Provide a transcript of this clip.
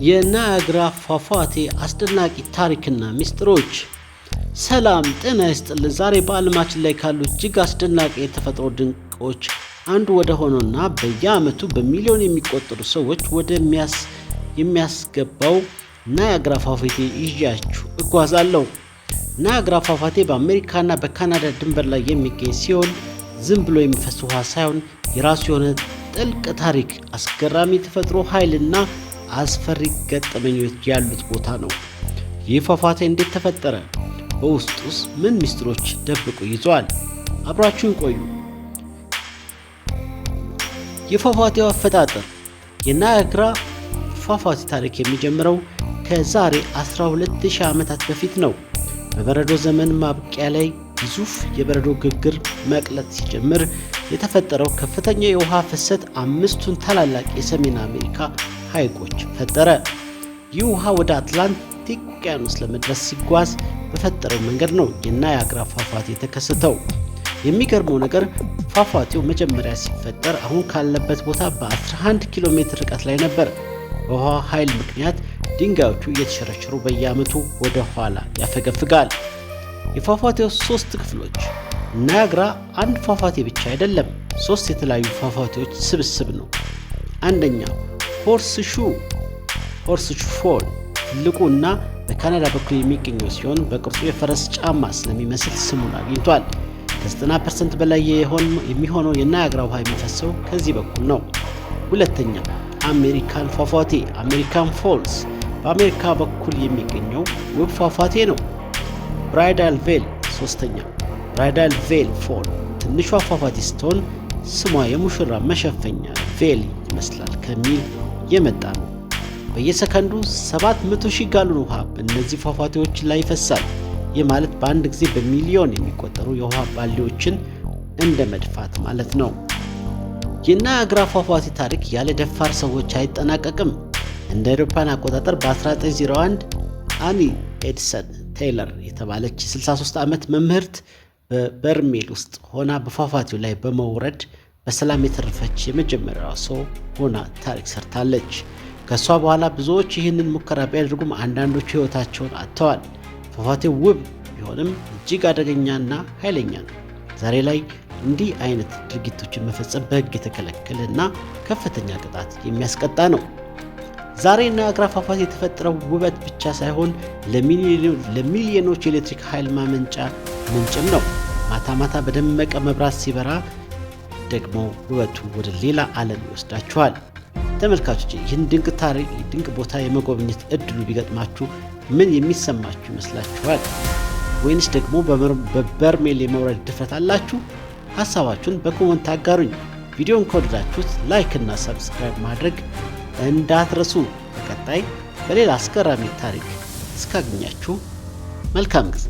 የናያግራ ፏፏቴ አስደናቂ ታሪክና ሚስጥሮች። ሰላም ጤና ይስጥልን። ዛሬ በዓለማችን ላይ ካሉ እጅግ አስደናቂ የተፈጥሮ ድንቆች አንዱ ወደ ሆነውና በየዓመቱ በሚሊዮን የሚቆጠሩ ሰዎች ወደ የሚያስገባው ናያግራ ፏፏቴ ይዣችሁ እጓዛለሁ። ናያግራ ፏፏቴ በአሜሪካና በካናዳ ድንበር ላይ የሚገኝ ሲሆን ዝም ብሎ የሚፈስ ውሃ ሳይሆን የራሱ የሆነ ጥልቅ ታሪክ፣ አስገራሚ ተፈጥሮ ኃይልና አስፈሪ ገጠመኞች ያሉት ቦታ ነው። ይህ ፏፏቴ እንዴት ተፈጠረ? በውስጡስ ምን ሚስጥሮች ደብቆ ይዟል? አብራችሁን ቆዩ። የፏፏቴው አፈጣጠር። የናያግራ ፏፏቴ ታሪክ የሚጀምረው ከዛሬ 12000 ዓመታት በፊት ነው። በበረዶ ዘመን ማብቂያ ላይ ግዙፍ የበረዶ ግግር መቅለጥ ሲጀምር የተፈጠረው ከፍተኛ የውሃ ፍሰት አምስቱን ታላላቅ የሰሜን አሜሪካ ሐይቆች ፈጠረ። ይህ ውሃ ወደ አትላንቲክ ውቅያኖስ ለመድረስ ሲጓዝ በፈጠረው መንገድ ነው የናያግራ ፏፏቴ የተከሰተው። የሚገርመው ነገር ፏፏቴው መጀመሪያ ሲፈጠር አሁን ካለበት ቦታ በ11 ኪሎ ሜትር ርቀት ላይ ነበር። በውሃ ኃይል ምክንያት ድንጋዮቹ እየተሸረሸሩ በየዓመቱ ወደ ኋላ ያፈገፍጋል። የፏፏቴው 3 ክፍሎች። ናያግራ አንድ ፏፏቴ ብቻ አይደለም፣ 3 የተለያዩ ፏፏቴዎች ስብስብ ነው። አንደኛ ሆርስሹ ፎል ትልቁ እና በካናዳ በኩል የሚገኘው ሲሆን በቅርጹ የፈረስ ጫማ ስለሚመስል ስሙን አግኝቷል። ከ90% በላይ የሚሆነው የናያግራ ውሃ የሚፈሰው ከዚህ በኩል ነው። ሁለተኛ አሜሪካን ፏፏቴ አሜሪካን ፎልስ በአሜሪካ በኩል የሚገኘው ውብ ፏፏቴ ነው። ብራይዳል ቬል ሶስተኛ ብራይዳል ቬል ፎል ትንሿ ፏፏቴ ስትሆን ስሟ የሙሽራ መሸፈኛ ቬል ይመስላል ከሚል የመጣ ነው። በየሰከንዱ 700,000 ጋሎን ውሃ በእነዚህ ፏፏቴዎች ላይ ይፈሳል። ይህ ማለት በአንድ ጊዜ በሚሊዮን የሚቆጠሩ የውሃ ባልዲዎችን እንደ መድፋት ማለት ነው። የናያግራ ፏፏቴ ታሪክ ያለ ደፋር ሰዎች አይጠናቀቅም። እንደ አውሮፓውያን አቆጣጠር በ1901 አኒ ኤድሰን ቴይለር የተባለች የ63 ዓመት መምህርት በበርሜል ውስጥ ሆና በፏፏቴው ላይ በመውረድ በሰላም የተረፈች የመጀመሪያዋ ሰው ሆና ታሪክ ሰርታለች። ከሷ በኋላ ብዙዎች ይህንን ሙከራ ቢያደርጉም አንዳንዶቹ ሕይወታቸውን አጥተዋል። ፏፏቴው ውብ ቢሆንም እጅግ አደገኛና ኃይለኛ ነው። ዛሬ ላይ እንዲህ አይነት ድርጊቶችን መፈጸም በሕግ የተከለከለና ከፍተኛ ቅጣት የሚያስቀጣ ነው። ዛሬ ናያግራ ፏፏቴ የተፈጠረው ውበት ብቻ ሳይሆን ለሚሊዮኖች የኤሌክትሪክ ኃይል ማመንጫ ምንጭም ነው። ማታ ማታ በደመቀ መብራት ሲበራ ደግሞ ውበቱ ወደ ሌላ ዓለም ይወስዳችኋል። ተመልካቾች ይህን ድንቅ ቦታ የመጎብኘት እድሉ ቢገጥማችሁ ምን የሚሰማችሁ ይመስላችኋል? ወይንስ ደግሞ በበርሜል የመውረድ ድፍረት አላችሁ? ሐሳባችሁን በኮመንት አጋሩኝ። ቪዲዮን ከወደዳችሁት ላይክ እና ሰብስክራይብ ማድረግ እንዳትረሱ። በቀጣይ በሌላ አስገራሚ ታሪክ እስካገኛችሁ መልካም ጊዜ